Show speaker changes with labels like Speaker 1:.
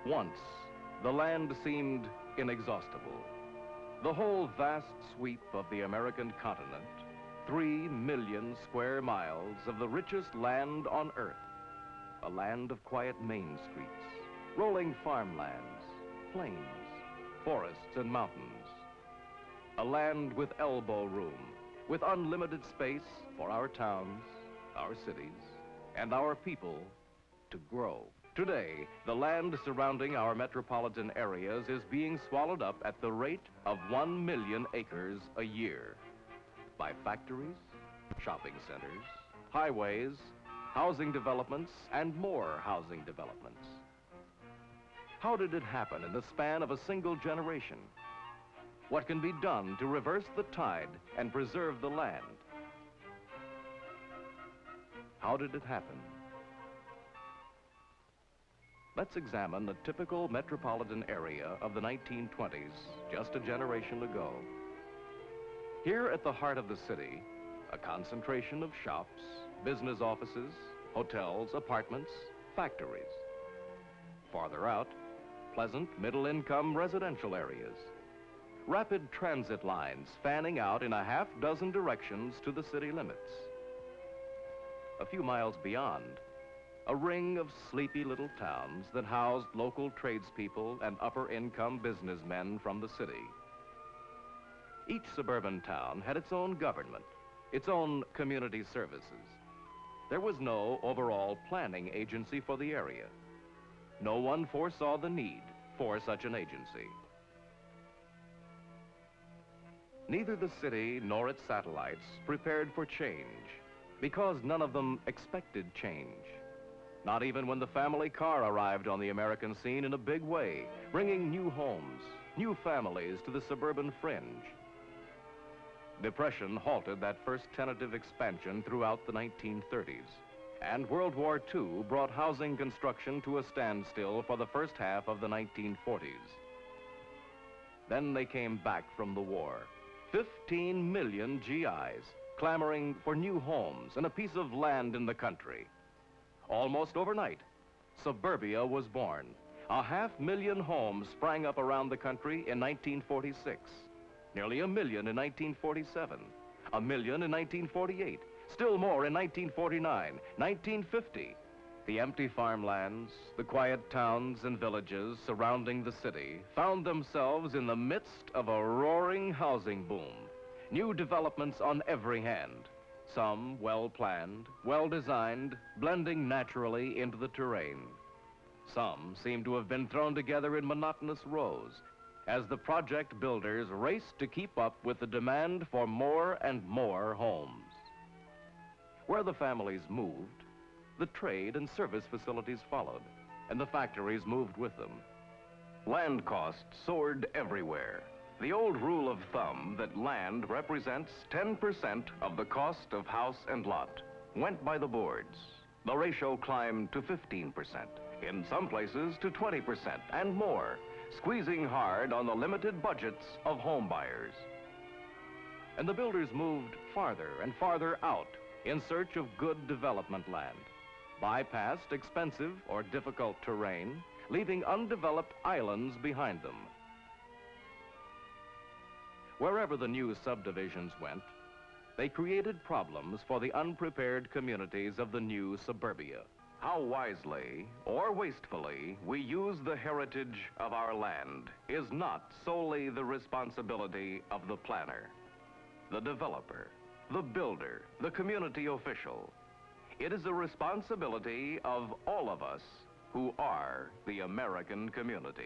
Speaker 1: Once, the land seemed inexhaustible. The whole vast sweep of the American continent, 3 million square miles of the richest land on earth, a land of quiet main streets, rolling farmlands, plains, forests and mountains, a land with elbow room, with unlimited space for our towns, our cities, and our people to grow. Today, the land surrounding our metropolitan areas is being swallowed up at the rate of 1 million acres a year by factories, shopping centers, highways, housing developments, and more housing developments. How did it happen in the span of a single generation? What can be done to reverse the tide and preserve the land? How did it happen? Let's examine a typical metropolitan area of the 1920s, just a generation ago. Here at the heart of the city, a concentration of shops, business offices, hotels, apartments, factories. Farther out, pleasant middle-income residential areas. Rapid transit lines fanning out in a half-dozen directions to the city limits. A few miles beyond, a ring of sleepy little towns that housed local tradespeople and upper-income businessmen from the city. Each suburban town had its own government, its own community services. There was no overall planning agency for the area. No one foresaw the need for such an agency. Neither the city nor its satellites prepared for change, because none of them expected change. Not even when the family car arrived on the American scene in a big way, bringing new homes, new families to the suburban fringe. Depression halted that first tentative expansion throughout the 1930s, and World War II brought housing construction to a standstill for the first half of the 1940s. Then they came back from the war, 15 million GIs, clamoring for new homes and a piece of land in the country. Almost overnight, suburbia was born. 500,000 homes sprang up around the country in 1946. Nearly 1 million in 1947. 1 million in 1948. Still more in 1949, 1950. The empty farmlands, the quiet towns and villages surrounding the city found themselves in the midst of a roaring housing boom. New developments on every hand. Some well-planned, well-designed, blending naturally into the terrain. Some seem to have been thrown together in monotonous rows as the project builders raced to keep up with the demand for more and more homes. Where the families moved, the trade and service facilities followed, and the factories moved with them. Land costs soared everywhere. The old rule of thumb that land represents 10% of the cost of house and lot went by the boards. The ratio climbed to 15%, in some places to 20% and more, squeezing hard on the limited budgets of home buyers. And the builders moved farther and farther out in search of good development land, bypassed expensive or difficult terrain, leaving undeveloped islands behind them. Wherever the new subdivisions went, they created problems for the unprepared communities of the new suburbia. How wisely or wastefully we use the heritage of our land is not solely the responsibility of the planner, the developer, the builder, the community official. It is a responsibility of all of us who are the American community.